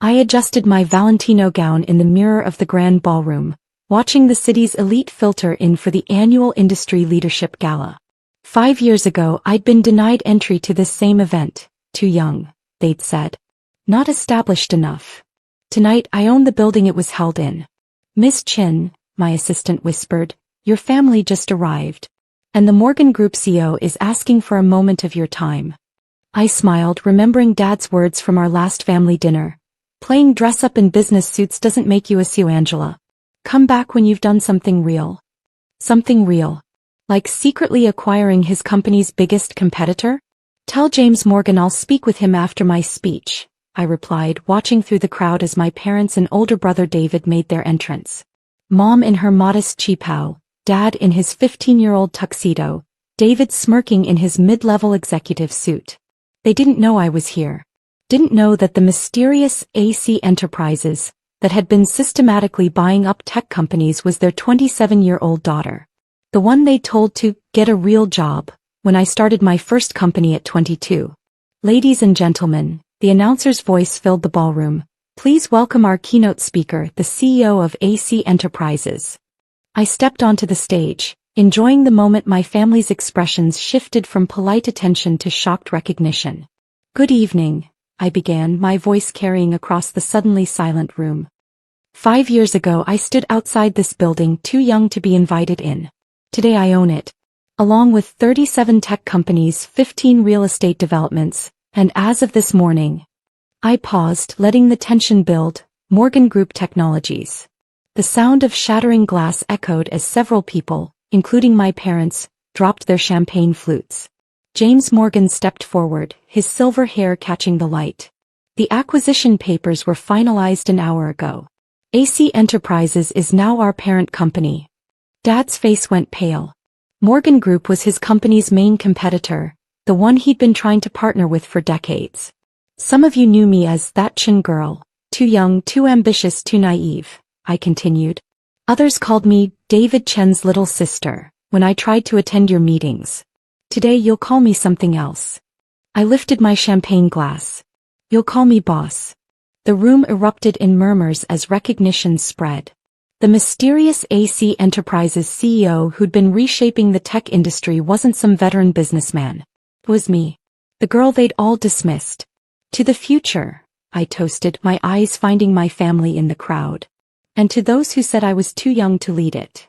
I adjusted my Valentino gown in the mirror of the Grand Ballroom, watching the city's elite filter in for the annual Industry Leadership Gala. 5 years ago I'd been denied entry to this same event. Too young, they'd said. Not established enough. Tonight I own the building it was held in. Miss Chen, my assistant whispered, your family just arrived. And the Morgan Group CEO is asking for a moment of your time. I smiled, remembering Dad's words from our last family dinner. Playing dress-up in business suits doesn't make you a CEO, Angela. Come back when you've done something real. Something real. Like secretly acquiring his company's biggest competitor? Tell James Morgan I'll speak with him after my speech, I replied, watching through the crowd as my parents and older brother David made their entrance. Mom in her modest cheapao, Dad in his 15-year-old tuxedo, David smirking in his mid-level executive suit. They didn't know I was here. Didn't know that the mysterious AC Enterprises that had been systematically buying up tech companies was their 27-year-old daughter. The one they told to get a real job when I started my first company at 22. Ladies and gentlemen, the announcer's voice filled the ballroom. Please welcome our keynote speaker, the CEO of AC Enterprises. I stepped onto the stage, enjoying the moment. My family's expressions shifted from polite attention to shocked recognition. Good evening, I began, my voice carrying across the suddenly silent room. 5 years ago I stood outside this building too young to be invited in. Today I own it. Along with 37 tech companies, 15 real estate developments, and as of this morning. I paused, letting the tension build. Morgan Group Technologies. The sound of shattering glass echoed as several people, including my parents, dropped their champagne flutes. James Morgan stepped forward, his silver hair catching the light. The acquisition papers were finalized an hour ago. AC Enterprises is now our parent company. Dad's face went pale. Morgan Group was his company's main competitor, the one he'd been trying to partner with for decades. Some of you knew me as that Chen girl, too young, too ambitious, too naive, I continued. Others called me David Chen's little sister when I tried to attend your meetings. Today you'll call me something else. I lifted my champagne glass. You'll call me boss. The room erupted in murmurs as recognition spread. The mysterious AC Enterprises CEO who'd been reshaping the tech industry wasn't some veteran businessman. It was me. The girl they'd all dismissed. To the future, I toasted, my eyes finding my family in the crowd. And to those who said I was too young to lead it.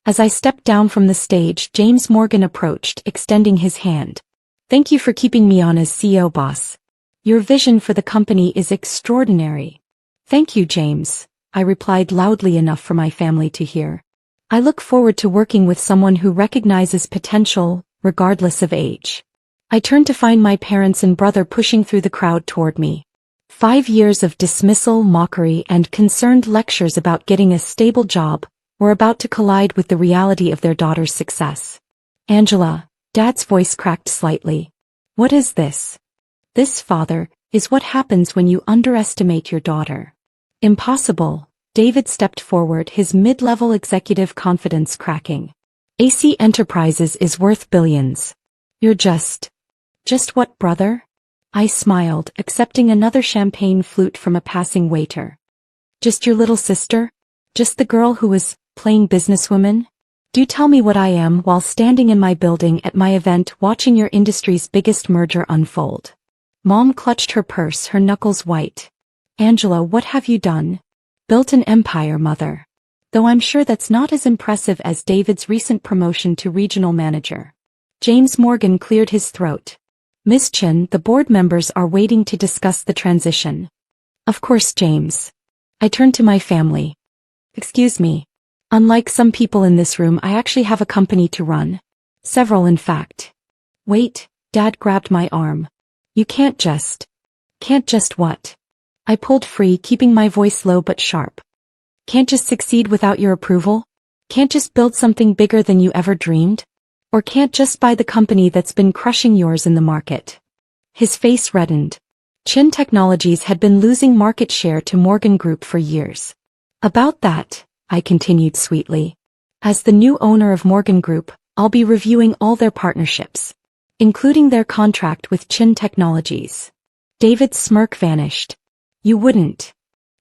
As I stepped down from the stage, James Morgan approached, extending his hand. Thank you for keeping me on as CEO, boss. Your vision for the company is extraordinary. Thank you, James, I replied loudly enough for my family to hear. I look forward to working with someone who recognizes potential, regardless of age. I turned to find my parents and brother pushing through the crowd toward me. 5 years of dismissal, mockery, and concerned lectures about getting a stable job were about to collide with the reality of their daughter's success. Angela, Dad's voice cracked slightly. What is this? This, father, is what happens when you underestimate your daughter. Impossible. David stepped forward, his mid-level executive confidence cracking. AC Enterprises is worth billions. You're just what, brother? I smiled, accepting another champagne flute from a passing waiter. Just your little sister? Just the girl who was playing businesswoman? Do tell me what I am while standing in my building at my event watching your industry's biggest merger unfold. Mom clutched her purse, her knuckles white. Angela, what have you done? Built an empire, mother. Though I'm sure that's not as impressive as David's recent promotion to regional manager. James Morgan cleared his throat. Miss Chen, the board members are waiting to discuss the transition. Of course, James. I turned to my family. Excuse me. Unlike some people in this room, I actually have a company to run. Several, in fact. Wait, Dad grabbed my arm. You can't just what? I pulled free, keeping my voice low but sharp. Can't just succeed without your approval? Can't just build something bigger than you ever dreamed? Or can't just buy the company that's been crushing yours in the market? His face reddened. Chen Technologies had been losing market share to Morgan Group for years. About that, I continued sweetly. As the new owner of Morgan Group, I'll be reviewing all their partnerships, including their contract with Chen Technologies. David's smirk vanished. You wouldn't,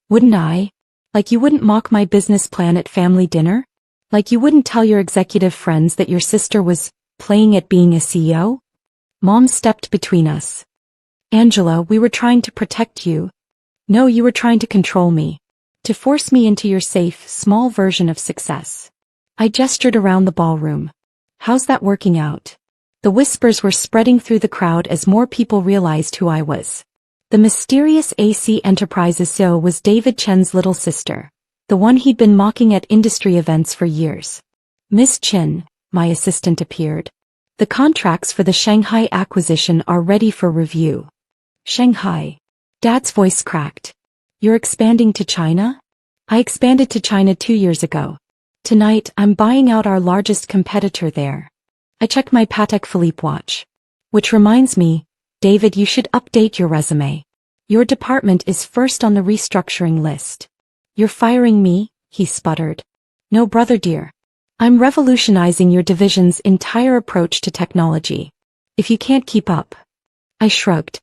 Wouldn't I? Like you wouldn't mock my business plan at family dinner? Like you wouldn't tell your executive friends that your sister was playing at being a CEO? Mom stepped between us. Angela, we were trying to protect you. No, you were trying to control me. To force me into your safe, small version of success. I gestured around the ballroom. How's that working out? The whispers were spreading through the crowd as more people realized who I was. The mysterious AC Enterprises CEO was David Chen's little sister, the one he'd been mocking at industry events for years. Miss Chen, my assistant appeared. The contracts for the Shanghai acquisition are ready for review. Shanghai. Dad's voice cracked. You're expanding to China? I expanded to China 2 years ago. Tonight, I'm buying out our largest competitor there. I checked my Patek Philippe watch. Which reminds me, David, you should update your resume. Your department is first on the restructuring list. You're firing me? He sputtered. No, brother dear. I'm revolutionizing your division's entire approach to technology. If you can't keep up. I shrugged.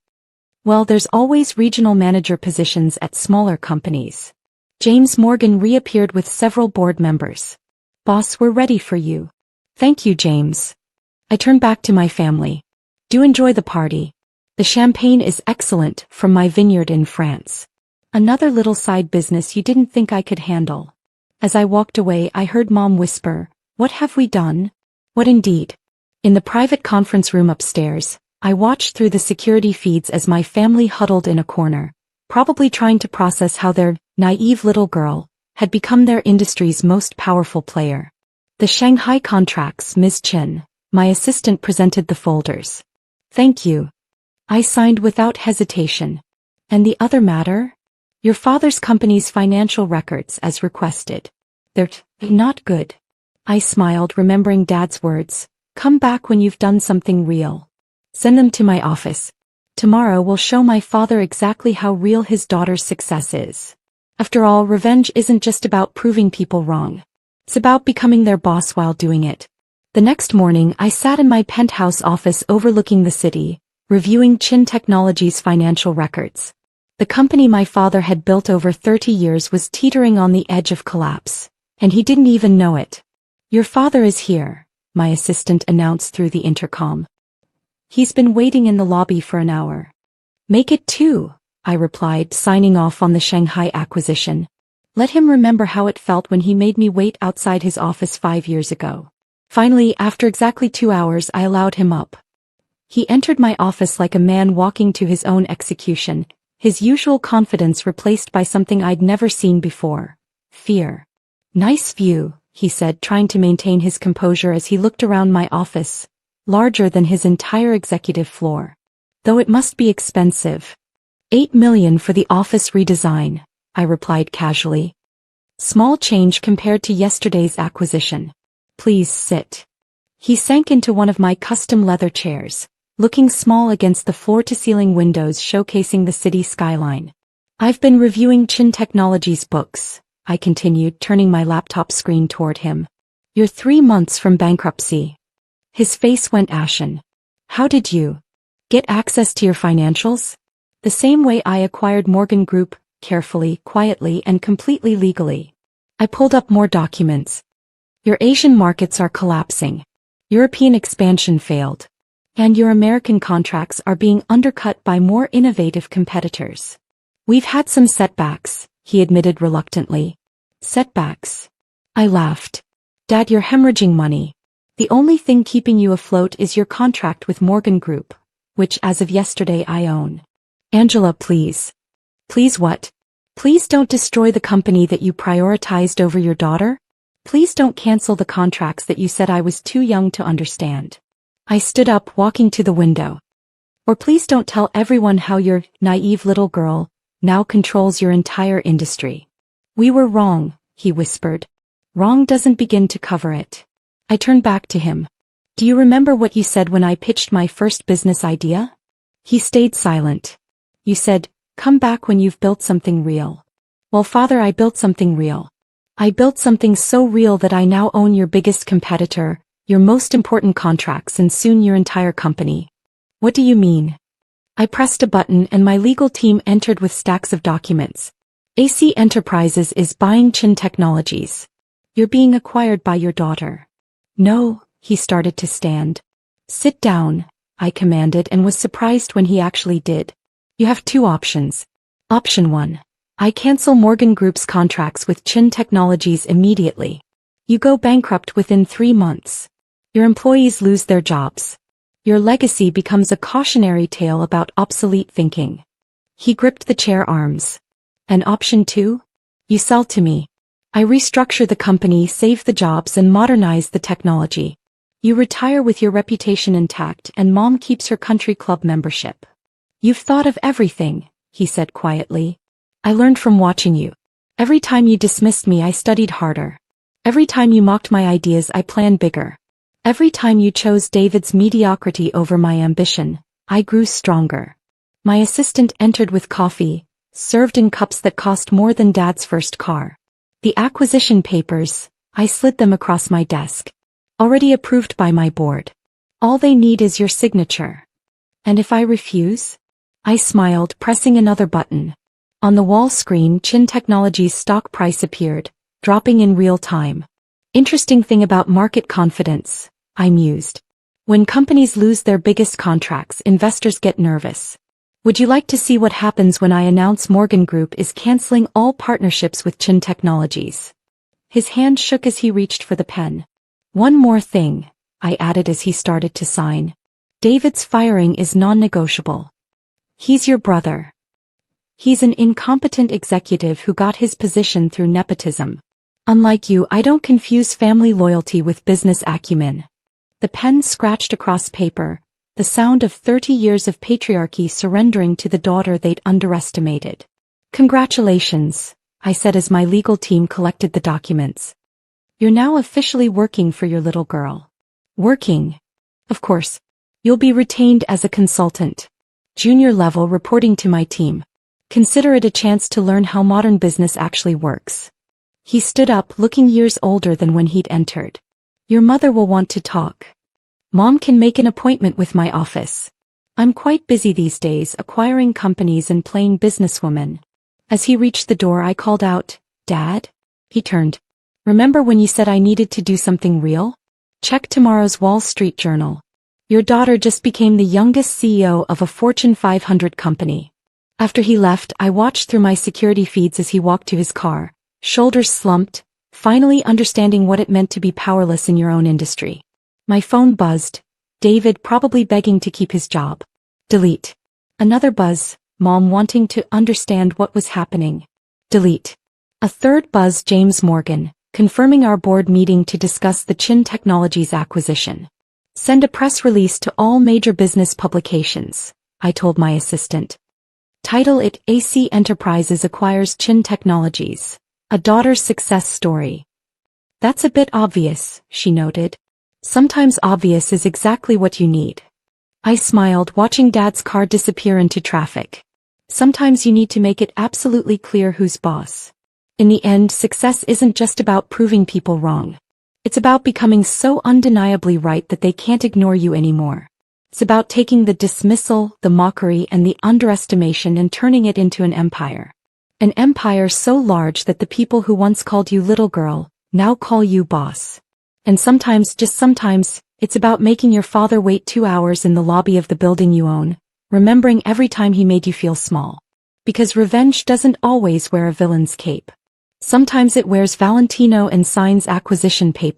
Well, there's always regional manager positions at smaller companies. James Morgan reappeared with several board members. Boss, we're ready for you. Thank you, James. I turned back to my family. Do enjoy the party. The champagne is excellent from my vineyard in France. Another little side business you didn't think I could handle. As I walked away, I heard Mom whisper, "What have we done?" What indeed? In the private conference room upstairs, I watched through the security feeds as my family huddled in a corner, probably trying to process how their naive little girl had become their industry's most powerful player. The Shanghai contracts, Ms. Chen, my assistant presented the folders. Thank you. I signed without hesitation. And the other matter? Your father's company's financial records as requested. They're not good. I smiled, remembering Dad's words. Come back when you've done something real. Send them to my office. Tomorrow will show my father exactly how real his daughter's success is. After all, revenge isn't just about proving people wrong. It's about becoming their boss while doing it. The next morning, I sat in my penthouse office overlooking the city, reviewing Chen Technologies' financial records. The company my father had built over 30 years was teetering on the edge of collapse, and he didn't even know it. Your father is here, my assistant announced through the intercom. He's been waiting in the lobby for an hour. Make it 2, I replied, signing off on the Shanghai acquisition. Let him remember how it felt when he made me wait outside his office 5 years ago. Finally, after exactly 2 hours, I allowed him up. He entered my office like a man walking to his own execution, his usual confidence replaced by something I'd never seen before. Fear. Nice view, he said, trying to maintain his composure as he looked around my office, larger than his entire executive floor. Though it must be expensive. $8 million for the office redesign, I replied casually. Small change compared to yesterday's acquisition. Please sit. He sank into one of my custom leather chairs, looking small against the floor-to-ceiling windows showcasing the city skyline. I've been reviewing Chen Technologies books, I continued, turning my laptop screen toward him. You're 3 months from bankruptcy. His face went ashen. How did you get access to your financials? The same way I acquired Morgan Group, carefully, quietly, and completely legally. I pulled up more documents. Your Asian markets are collapsing. European expansion failed. And your American contracts are being undercut by more innovative competitors. We've had some setbacks, he admitted reluctantly. Setbacks? I laughed. Dad, you're hemorrhaging money. The only thing keeping you afloat is your contract with Morgan Group, which as of yesterday I own. Angela, please. Please what? Please don't destroy the company that you prioritized over your daughter? Please don't cancel the contracts that you said I was too young to understand. I stood up, walking to the window. Or please don't tell everyone how your naive little girl now controls your entire industry. We were wrong, he whispered. Wrong doesn't begin to cover it. I turned back to him. Do you remember what you said when I pitched my first business idea? He stayed silent. You said, come back when you've built something real. Well, Father, I built something real. I built something so real that I now own your biggest competitor, your most important contracts, and soon your entire company. What do you mean? I pressed a button and my legal team entered with stacks of documents. AC Enterprises is buying Chen Technologies. You're being acquired by your daughter. No, he started to stand. Sit down, I commanded and was surprised when he actually did. You have two options. Option 1. I cancel Morgan Group's contracts with Chen Technologies immediately. You go bankrupt within 3 months. Your employees lose their jobs. Your legacy becomes a cautionary tale about obsolete thinking. He gripped the chair arms. And option 2? You sell to me. I restructure the company, save the jobs and modernize the technology. You retire with your reputation intact and Mom keeps her country club membership. You've thought of everything, he said quietly. I learned from watching you. Every time you dismissed me, I studied harder. Every time you mocked my ideas, I planned bigger. Every time you chose David's mediocrity over my ambition, I grew stronger. My assistant entered with coffee, served in cups that cost more than Dad's first car. The acquisition papers, I slid them across my desk. Already approved by my board. All they need is your signature. And if I refuse? I smiled, pressing another button. On the wall screen, Chen Technologies' stock price appeared, dropping in real time. Interesting thing about market confidence, I mused. When companies lose their biggest contracts, investors get nervous. Would you like to see what happens when I announce Morgan Group is canceling all partnerships with Chen Technologies? His hand shook as he reached for the pen. One more thing, I added as he started to sign. David's firing is non-negotiable. He's your brother. He's an incompetent executive who got his position through nepotism. Unlike you, I don't confuse family loyalty with business acumen. The pen scratched across paper, the sound of 30 years of patriarchy surrendering to the daughter they'd underestimated. Congratulations, I said as my legal team collected the documents. You're now officially working for your little girl. Working? Of course. You'll be retained as a consultant. Junior level, reporting to my team. Consider it a chance to learn how modern business actually works. He stood up, looking years older than when he'd entered. Your mother will want to talk. Mom can make an appointment with my office. I'm quite busy these days, acquiring companies and playing businesswoman. As he reached the door, I called out, Dad? He turned. Remember when you said I needed to do something real? Check tomorrow's Wall Street Journal. Your daughter just became the youngest CEO of a Fortune 500 company. After he left, I watched through my security feeds as he walked to his car, shoulders slumped, finally understanding what it meant to be powerless in your own industry. My phone buzzed. David probably begging to keep his job. Delete. Another buzz, Mom wanting to understand what was happening. Delete. A third buzz, James Morgan, confirming our board meeting to discuss the Chen Technologies acquisition. Send a press release to all major business publications, I told my assistant. Title it AC Enterprises Acquires Chen Technologies, a Daughter's Success Story. That's a bit obvious, she noted. Sometimes obvious is exactly what you need. I smiled, watching Dad's car disappear into traffic. Sometimes you need to make it absolutely clear who's boss. In the end, success isn't just about proving people wrong. It's about becoming so undeniably right that they can't ignore you anymore. It's about taking the dismissal, the mockery, and the underestimation and turning it into an empire. An empire so large that the people who once called you little girl, now call you boss. And sometimes, just sometimes, it's about making your father wait 2 hours in the lobby of the building you own, remembering every time he made you feel small. Because revenge doesn't always wear a villain's cape. Sometimes it wears Valentino and signs acquisition papers.